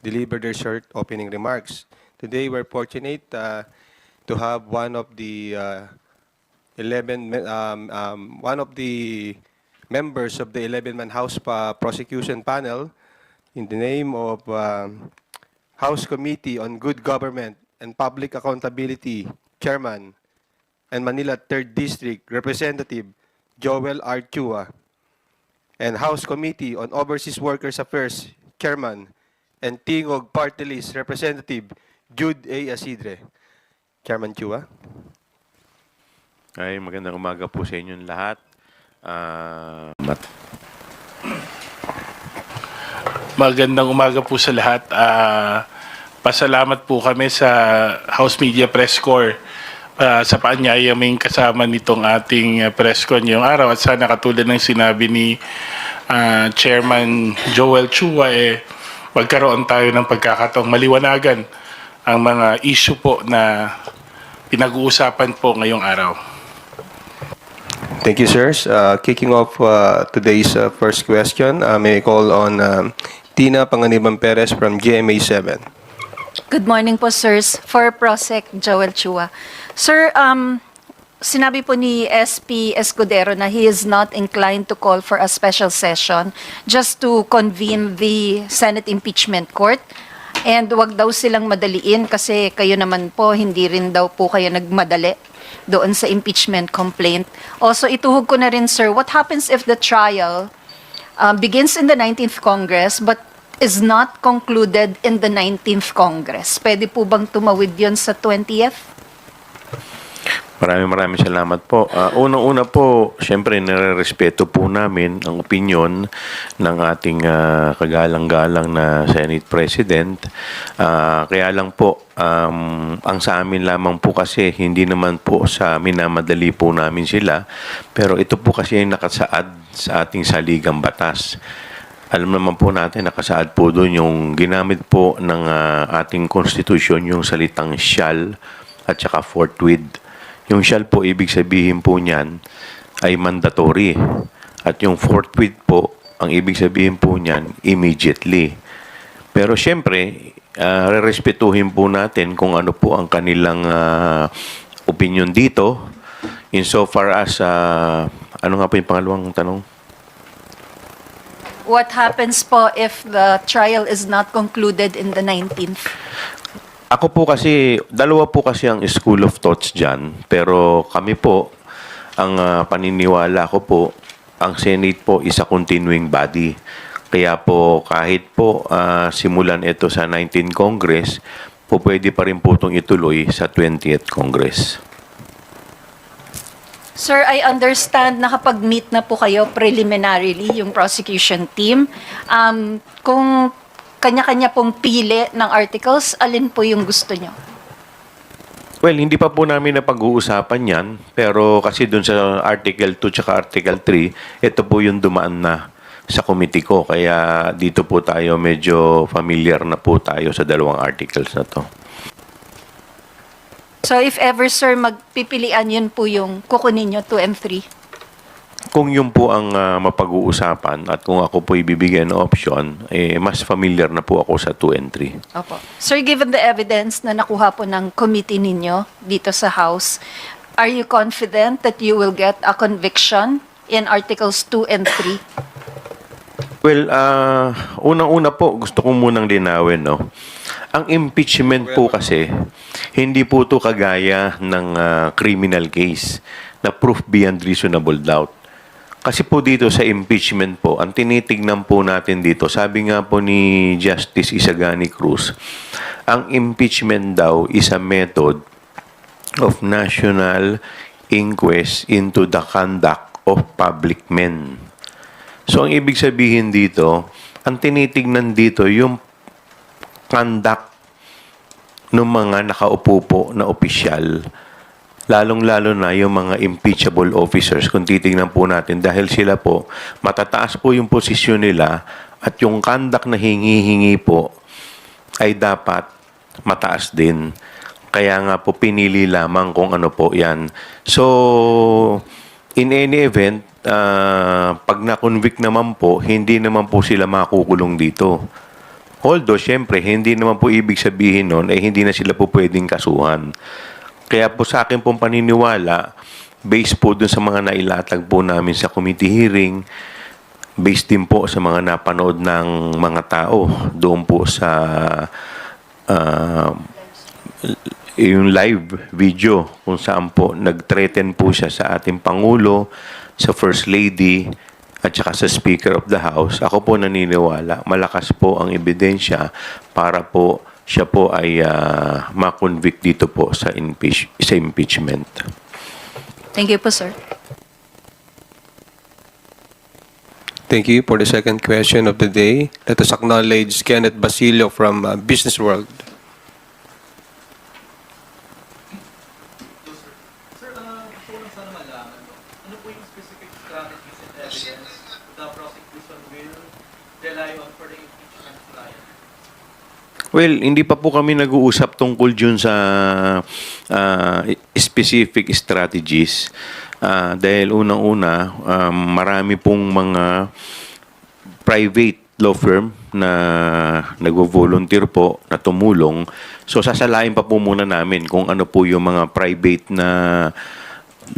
deliver their short opening remarks. Today, we're fortunate to have one of the members of the 11-man House prosecution panel in the name of House Committee on Good Government and Public Accountability Chairman and Manila 3rd District Representative Joel R. Chua, and House Committee on Overseas Workers Affairs Chairman and Tingog Party List Representative Jude A. Asidre. Chairman Chua. Ay, magandang umaga po sa inyong lahat. Magandang umaga po sa lahat. Pasalamat po kami sa House Media Press Corps sa paanyayaming kasama nitong ating press con ngayong araw. At sana katulad ng sinabi ni Chairman Joel Chua, magkaroon tayo ng pagkakataong maliwanagan ang mga issue po na pinag-uusapan po ngayong araw. Thank you, sirs. Kicking off today's first question, may I call on Tina Panganiban Perez from GMA7. Good morning po, sirs. For Prosec Joel Chua. Sir, sinabi po ni SP Escudero na he is not inclined to call for a special session just to convene the Senate Impeachment Court. And wag daw silang madaliin kasi kayo naman po, hindi rin daw po kayo nagmadali doon sa impeachment complaint. Also, ituhog ko na rin, sir, what happens if the trial begins in the 19th Congress but is not concluded in the 19th Congress? Pwede po bang tumawid yon sa 20th? Maraming salamat po. Unang-una po, siyempre nire-respeto po namin ang opinyon ng ating kagalang-galang na Senate President. Kaya lang po, ang sa amin lamang po kasi, hindi naman po sa minamadali po namin sila, pero ito po kasi ay nakasaad sa ating saligang batas. Alam naman po natin, nakasaad po doon yung ginamit po ng ating konstitusyon, yung salitang shall at saka forthwith. Yung shall po, ibig sabihin po niyan ay mandatory. At yung forthwith po, ang ibig sabihin po niyan, immediately. Pero syempre, rerespetuhin po natin kung ano po ang kanilang opinion dito. Insofar as, ano nga po yung pangalawang tanong? What happens po if the trial is not concluded in the 19th? Ako po kasi, dalawa po kasi ang school of thoughts dyan. Pero kami po, ang paniniwala ko po, ang Senate po is a continuing body. Kaya po kahit po simulan ito sa 19th Congress, po pwede pa rin po itong ituloy sa 20th Congress. Sir, I understand na kapag meet na po kayo preliminarily, yung prosecution team, kung kanya-kanya pong pili ng articles, alin po yung gusto nyo? Well, hindi pa po namin napag-uusapan yan, pero kasi dun sa Article 2 tsaka Article 3, ito po yung dumaan na sa committee ko. Kaya dito po tayo medyo familiar na po tayo sa dalawang articles na to. So if ever, sir, magpipilian, yun po yung kukunin nyo, 2 and 3? Kung yun po ang mapag-uusapan at kung ako po ibibigyan ng option, mas familiar na po ako sa 2 and 3. Opo. Sir, given the evidence na nakuha po ng committee ninyo dito sa House, are you confident that you will get a conviction in Articles 2 and 3? Well, unang-una po, gusto ko munang linawin, no? Ang impeachment po kasi, hindi po ito kagaya ng criminal case na proof beyond reasonable doubt. Kasi po dito sa impeachment po, ang tinitignan po natin dito, sabi nga po ni Justice Isagani Cruz, ang impeachment daw is a method of national inquest into the conduct of public men. So, ang ibig sabihin dito, ang tinitignan dito yung conduct ng mga nakaupo po na opisyal, lalong-lalo na yung mga impeachable officers, kung titignan po natin, dahil sila po, matataas po yung posisyon nila at yung conduct na hingi-hingi po ay dapat mataas din. Kaya nga po, pinili lamang kung ano po yan. So, in any event, pag na-convict naman po, hindi naman po sila makukulong dito. Although, syempre, hindi naman po ibig sabihin nun, hindi na sila po pwedeng kasuhan. Kaya po sa akin pong paniniwala, based po dun sa mga nailatag po namin sa committee hearing, based din po sa mga napanood ng mga tao doon po sa yung live video kung saan po nag-threaten po siya sa ating Pangulo, sa First Lady, at saka sa Speaker of the House. Ako po naniniwala, malakas po ang ebidensya para po siya po ay ma-convict dito po sa impeachment. Thank you po, sir. Thank you. For the second question of the day, let us acknowledge Kenneth Basilio from Business World. Sir, gusto ko lang sana malaman, no? Ano po yung specific strategies and evidence the prosecution will rely on for the impeachment trial? Well, hindi pa po kami nag-uusap tungkol dyan sa specific strategies. Dahil unang-una, marami pong mga private law firm na nagvo-volunteer po na tumulong. So, sasalain pa po muna namin kung ano po yung mga private na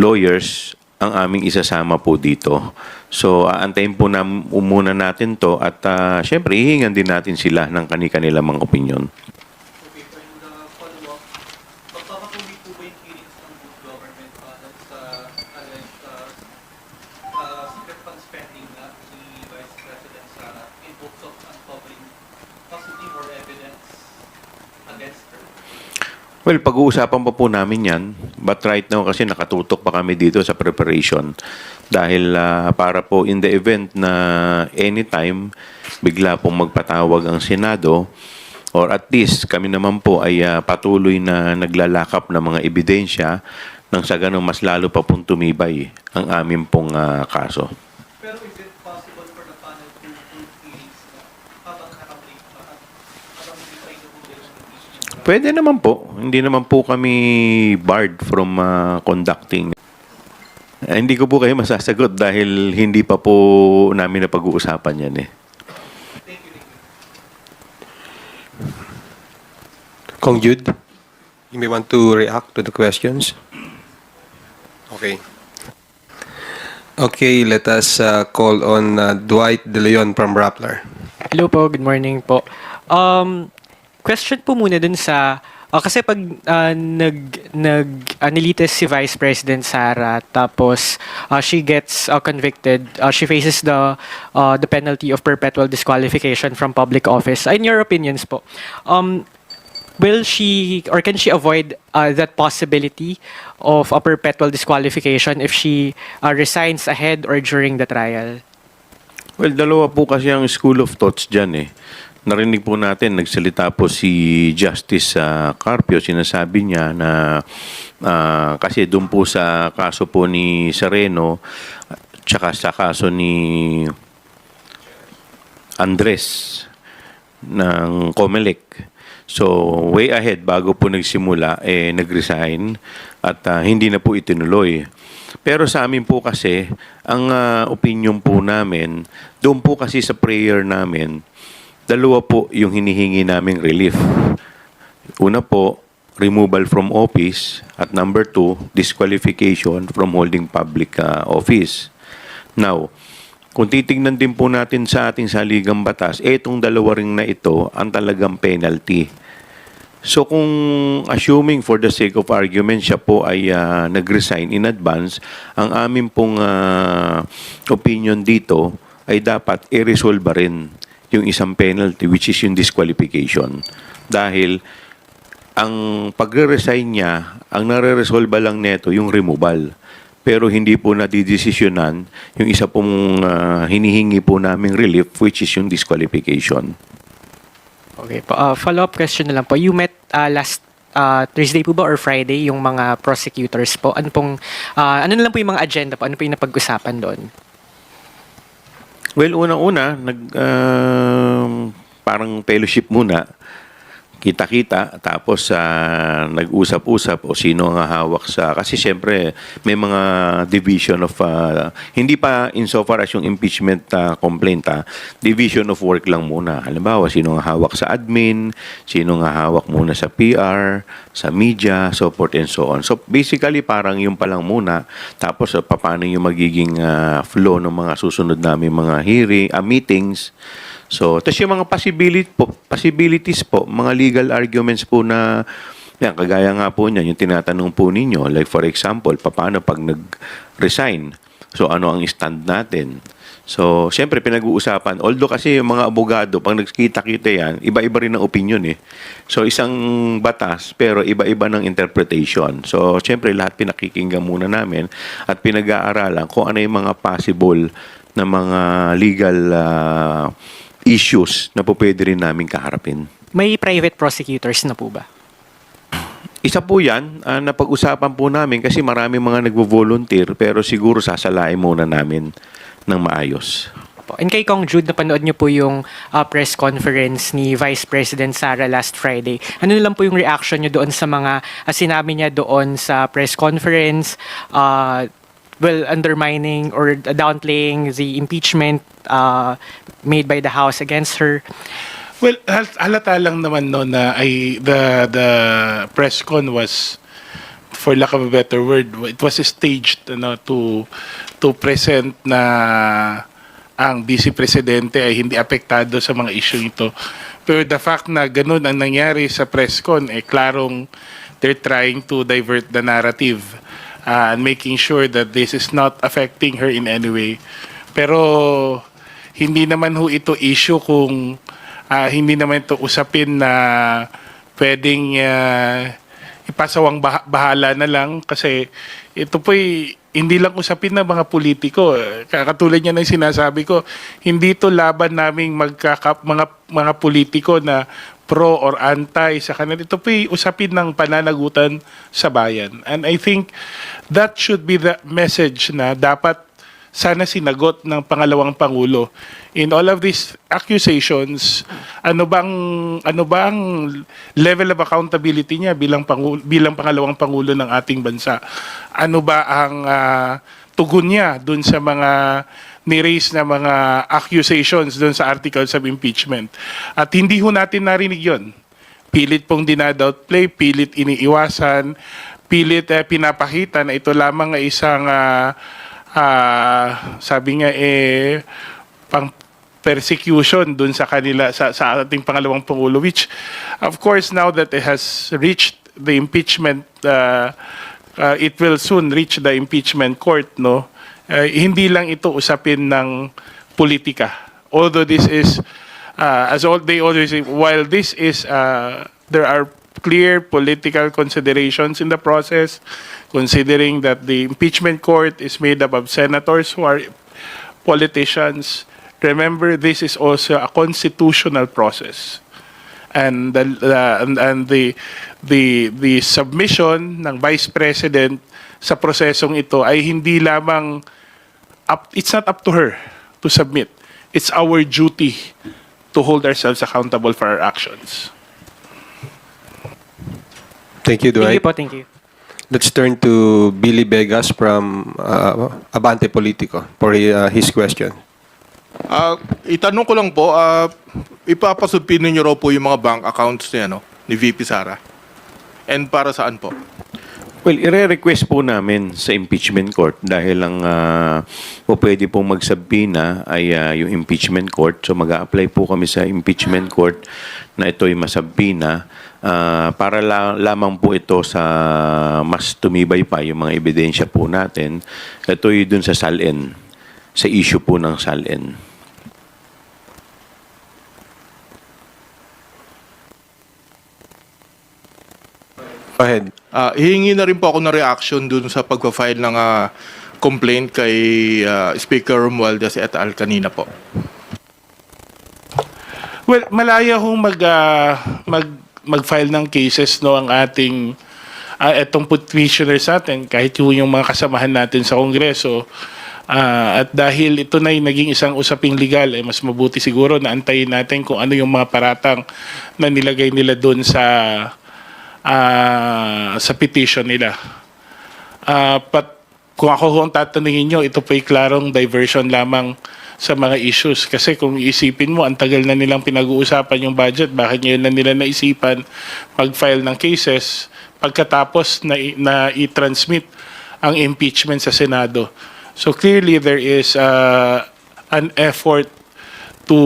lawyers ang aming isasama po dito. So, aantayin po muna natin to at syempre, hihingan din natin sila ng kani-kanilang mga opinion. Okay, so in the follow-up, magpapakulit po ba yung hearings ng good government sa alleged secret fund spending na ni Vice President Sara in hopes of uncovering possibly more evidence against her? Well, pag-uusapan pa po namin yan. But right now kasi nakatutok pa kami dito sa preparation. Dahil para po in the event na anytime bigla pong magpatawag ang Senado or at least kami naman po ay patuloy na naglalakap ng mga ebidensya nang sa ganun mas lalo pa pong tumibay ang amin pong kaso. Pero is it possible for the panel to hold hearings na habang nakabreak pa at habang hindi pa inuhuli yung impeachment? Pwede naman po. Hindi naman po kami barred from conducting. Hindi ko po kayo masasagot dahil hindi pa po namin napag-uusapan yan eh. Kong Jude, you may want to react to the questions. Okay. Okay, let us call on Dwight De Leon from Rappler. Hello po, good morning po. Question po muna dun sa kasi pag nilitis si Vice President Sara tapos she gets convicted, she faces the penalty of perpetual disqualification from public office. In your opinions po, will she or can she avoid that possibility of a perpetual disqualification if she resigns ahead or during the trial? Well, dalawa po kasi ang school of thoughts dyan eh. Narinig po natin, nagsalita po si Justice Carpio, sinasabi niya na kasi doon po sa kaso po ni Sereno, tsaka sa kaso ni Andres ng Comelec. So, way ahead, bago po nagsimula, nag-resign at hindi na po itinuloy. Pero sa amin po kasi, ang opinion po namin, doon po kasi sa prayer namin, dalawa po yung hinihingi naming relief. Una po, removal from office at number 2, disqualification from holding public office. Now, kung titignan din po natin sa ating saligang batas, itong dalawa ring na ito ang talagang penalty. So kung assuming for the sake of argument siya po ay nag-resign in advance, ang amin pong opinion dito ay dapat i-resolve rin yung isang penalty which is yung disqualification. Dahil ang pagre-resign niya, ang nare-resolve lang neto yung removal. Pero hindi po nadidesisyonan yung isa pong hinihingi po naming relief which is yung disqualification. Okay po. Follow-up question na lang po. You met last Thursday po ba or Friday yung mga prosecutors po? Ano na lang po yung mga agenda po? Ano po yung napag-usapan doon? Well, unang-una, parang fellowship muna. kita-kita tapos nag-usap-usap o sino ang hawak sa kasi siyempre may mga division of hindi pa insofar as yung impeachment complaint division of work lang muna. Halimbawa, sino ang hawak sa admin, sino ang hawak muna sa PR, sa media, so forth and so on. So basically parang yung pa lang muna tapos paano yung magiging flow ng mga susunod namin mga meetings. So, tapos yung mga possibilities po, mga legal arguments po na, yan, kagaya nga po niyan, yung tinatanong po ninyo, like for example, paano pag nag-resign? So, ano ang stand natin? So, siyempre, pinag-uusapan. Although kasi yung mga abogado, pag nagkita-kita yan, iba-iba rin ang opinion eh. So, isang batas, pero iba-iba ng interpretation. So, siyempre, lahat pinakikinggan muna namin at pinag-aaralan kung ano yung mga possible na mga legal issues na po pwede rin namin kaharapin. May private prosecutors na po ba? Isa po yan, napag-usapan po namin kasi marami mga nagvo-volunteer pero siguro sasalain muna namin ng maayos. And kay Kong Jude, napanood niyo po yung press conference ni Vice President Sara last Friday. Ano lang po yung reaction niyo doon sa mga sinabi niya doon sa press conference, undermining or downplaying the impeachment made by the House against her? Well, halata lang naman no na the press con was, for lack of a better word, it was staged to present na ang Vice Presidente ay hindi apektado sa mga issue ito. Pero the fact na ganun ang nangyari sa press con, klarong they're trying to divert the narrative and making sure that this is not affecting her in any way. Pero hindi naman ho ito issue kung hindi naman ito usapin na pwedeng ipasawang bahala na lang kasi ito po'y hindi lang usapin ng mga politiko. Katulad niya ng sinasabi ko, hindi ito laban naming mga politiko na pro or anti sa kanila. Ito po'y usapin ng pananagutan sa bayan. And I think that should be the message na dapat sana sinagot ng pangalawang pangulo. In all of these accusations, ano bang level of accountability niya bilang pangalawang pangulo ng ating bansa? Ano ba ang tugon niya dun sa mga ni-raise na mga accusations dun sa articles of impeachment? At hindi ho natin narinig yon. Pilit pong dinadownplay, pilit iniiwasan, pilit pinapakita na ito lamang ay isang sabi nga pang persecution dun sa kanila sa ating pangalawang pangulo, which of course now that it has reached the impeachment it will soon reach the impeachment court, no? Hindi lang ito usapin ng politika, although this is they always say, while this is there are clear political considerations in the process, considering that the impeachment court is made up of senators who are politicians. Remember, this is also a constitutional process, and the submission ng Vice President sa prosesong ito ay hindi lamang it's not up to her to submit. It's our duty to hold ourselves accountable for our actions. Thank you, Thank Dwight. you po, thank you. Let's turn to Billy Vegas from Abante Politico for his question. Itanong ko lang po, ipapasubpin niyo raw po yung mga bank accounts ni VP Sara. And para saan po? Well, ire-request po namin sa impeachment court dahil lang pwede pong magsabina ay yung impeachment court. So mag-a-apply po kami sa impeachment court na ito'y masabina para lamang po ito sa mas tumibay pa yung mga ebidensya po natin. Ito'y dun sa SALN, sa issue po ng SALN. Go ahead. Hihingi na rin po ako ng reaction dun sa pagpa-file ng complaint kay Speaker Romualdez et al. Kanina po. Well, malaya hong mag-file ng cases no ang ating etong petitioners natin kahit yung mga kasamahan natin sa Kongreso. At dahil ito na naging isang usaping legal, mas mabuti siguro na antayin natin kung ano yung mga paratang na nilagay nila doon sa petition nila. Kung ako kung tatanungin nyo, ito po'y klarong diversion lamang sa mga issues. Kasi kung iisipin mo, ang tagal na nilang pinag-uusapan yung budget, bakit ngayon na nila naisipan mag-file ng cases pagkatapos na i-transmit ang impeachment sa Senado. So clearly there is an effort to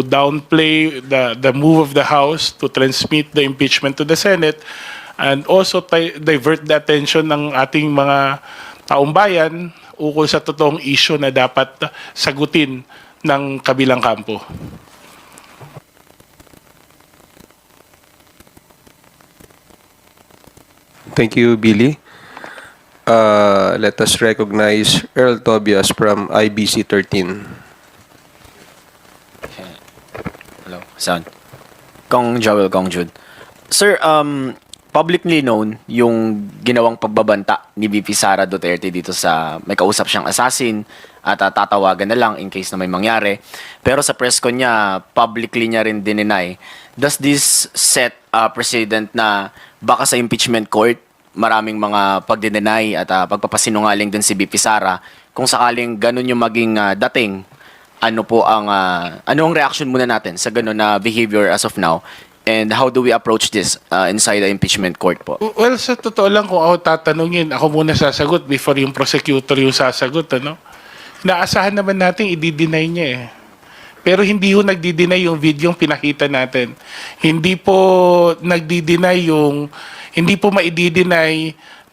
downplay the move of the House to transmit the impeachment to the Senate and also divert the attention ng ating mga taong bayan ukol sa totoong issue na dapat sagutin ng kabilang kampo. Thank you, Billy. Let us recognize Earl Tobias from IBC 13. Hello, sound. Kong Joel, Kong Jude. Sir, publicly known yung ginawang pagbabanta ni VP Sara Duterte dito sa may kausap siyang assassin at tatawagan na lang in case na may mangyari. Pero sa press con niya, publicly niya rin dininay. Does this set precedent na baka sa impeachment court, maraming mga pagdinay at pagpapasinungaling din si VP Sara? Kung sakaling ganun yung maging dating, ano ang reaction muna natin sa ganun na behavior as of now? And how do we approach this inside the impeachment court po? Well, sa totoo lang, kung ako tatanungin, ako muna sasagot before yung prosecutor yung sasagot, ano? Naasahan naman natin, i-deny niya eh. Pero hindi ho nagdi-deny yung video yung pinakita natin. Hindi po maidi-deny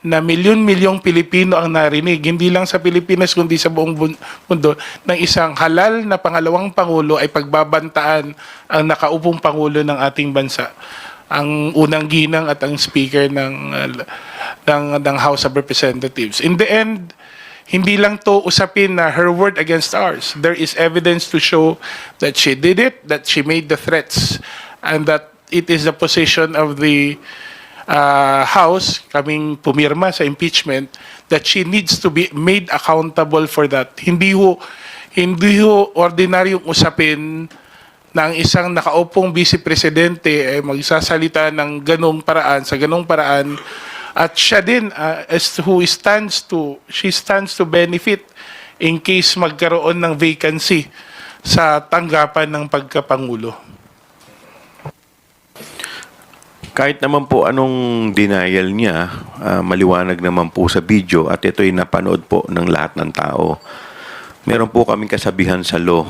na milyon-milyong Pilipino ang narinig, hindi lang sa Pilipinas kundi sa buong mundo, ng isang halal na pangalawang Pangulo ay pagbabantaan ang nakaupong Pangulo ng ating bansa. Ang unang ginang at ang Speaker ng House of Representatives. In the end, hindi lang to usapin na her word against ours. There is evidence to show that she did it, that she made the threats, and that it is the position of the House, kaming pumirma sa impeachment, that she needs to be made accountable for that. Hindi ho ordinaryong usapin na ang isang nakaupong vice presidente ay magsasalita ng sa ganong paraan, at siya din she stands to benefit in case magkaroon ng vacancy sa tanggapan ng pagkapangulo. Kahit naman po anong denial niya, maliwanag naman po sa video at ito'y napanood po ng lahat ng tao. Meron po kaming kasabihan sa law,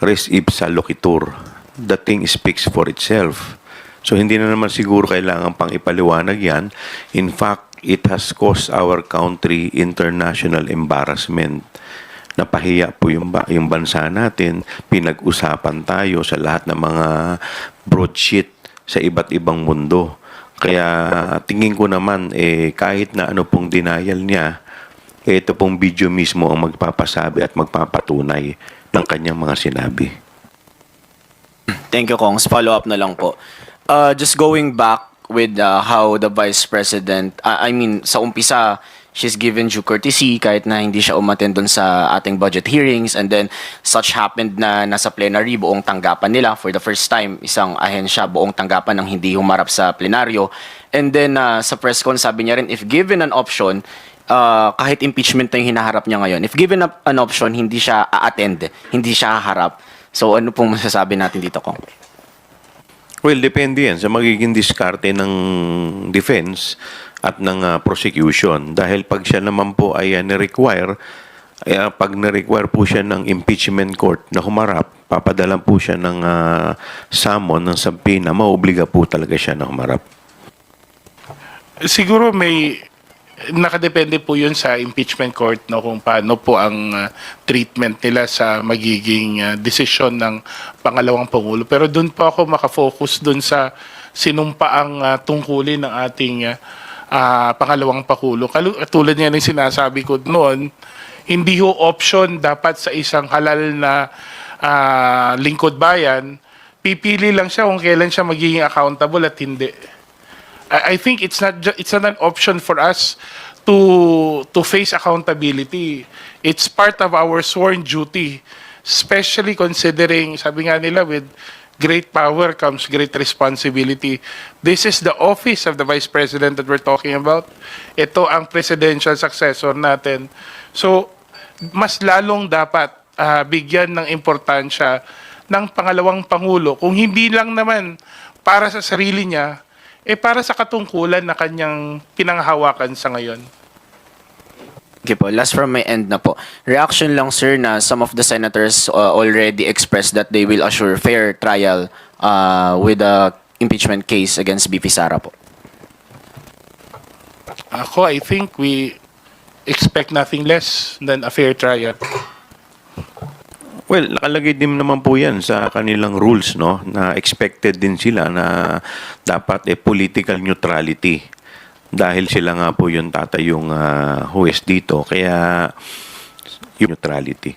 res ipsa loquitur. The thing speaks for itself. So hindi na naman siguro kailangan pang ipaliwanag yan. In fact, it has caused our country international embarrassment. Napahiya po yung bansa natin. Pinag-usapan tayo sa lahat ng mga broadsheet sa iba't ibang mundo. Kaya tingin ko naman kahit na ano pong denial niya, ito pong video mismo ang magpapasabi at magpapatunay ng kanyang mga sinabi. Thank you, Kongs. Follow up na lang po. Just going back with how the Vice President, sa umpisa, she's given due courtesy kahit na hindi siya umattend dun sa ating budget hearings, and then such happened na nasa plenary buong tanggapan nila for the first time, isang ahensya buong tanggapan ang hindi humarap sa plenaryo. And then sa press con sabi niya rin, if given an option, kahit impeachment na yung hinaharap niya ngayon, if given an option, hindi siya a-attend, hindi siya haharap. So ano pong masasabi natin dito, Kong? Well, depende yan sa magiging diskarte ng defense at ng prosecution. Dahil pag siya naman po ay pag na-require po siya ng impeachment court na humarap, papadalan po siya ng summon, ng subpoena, mauobliga po talaga siya na humarap. Siguro nakadepende po yun sa impeachment court, no, kung paano po ang treatment nila sa magiging desisyon ng pangalawang Pangulo. Pero doon po ako makafocus doon sa sinumpaang tungkulin ng ating pangalawang Pangulo. Tulad niya ng sinasabi ko noon, hindi ho option dapat sa isang halal na lingkod bayan, pipili lang siya kung kailan siya magiging accountable at hindi. I think it's not an option for us to face accountability. It's part of our sworn duty, especially considering, sabi nga nila, with great power comes great responsibility. This is the office of the Vice President that we're talking about. Ito ang presidential successor natin. So, mas lalong dapat bigyan ng importansya ng pangalawang Pangulo, kung hindi lang naman para sa sarili niya, para sa katungkulan na kanyang pinanghahawakan sa ngayon. Okay po, last from my end na po. Reaction lang sir na some of the senators already expressed that they will assure fair trial with the impeachment case against BP Sara po. Ako, I think we expect nothing less than a fair trial. Well, nakalagay din naman po yan sa kanilang rules, no? Na expected din sila na dapat political neutrality. Dahil sila nga po yung tatayong huwes dito. Kaya, yung neutrality.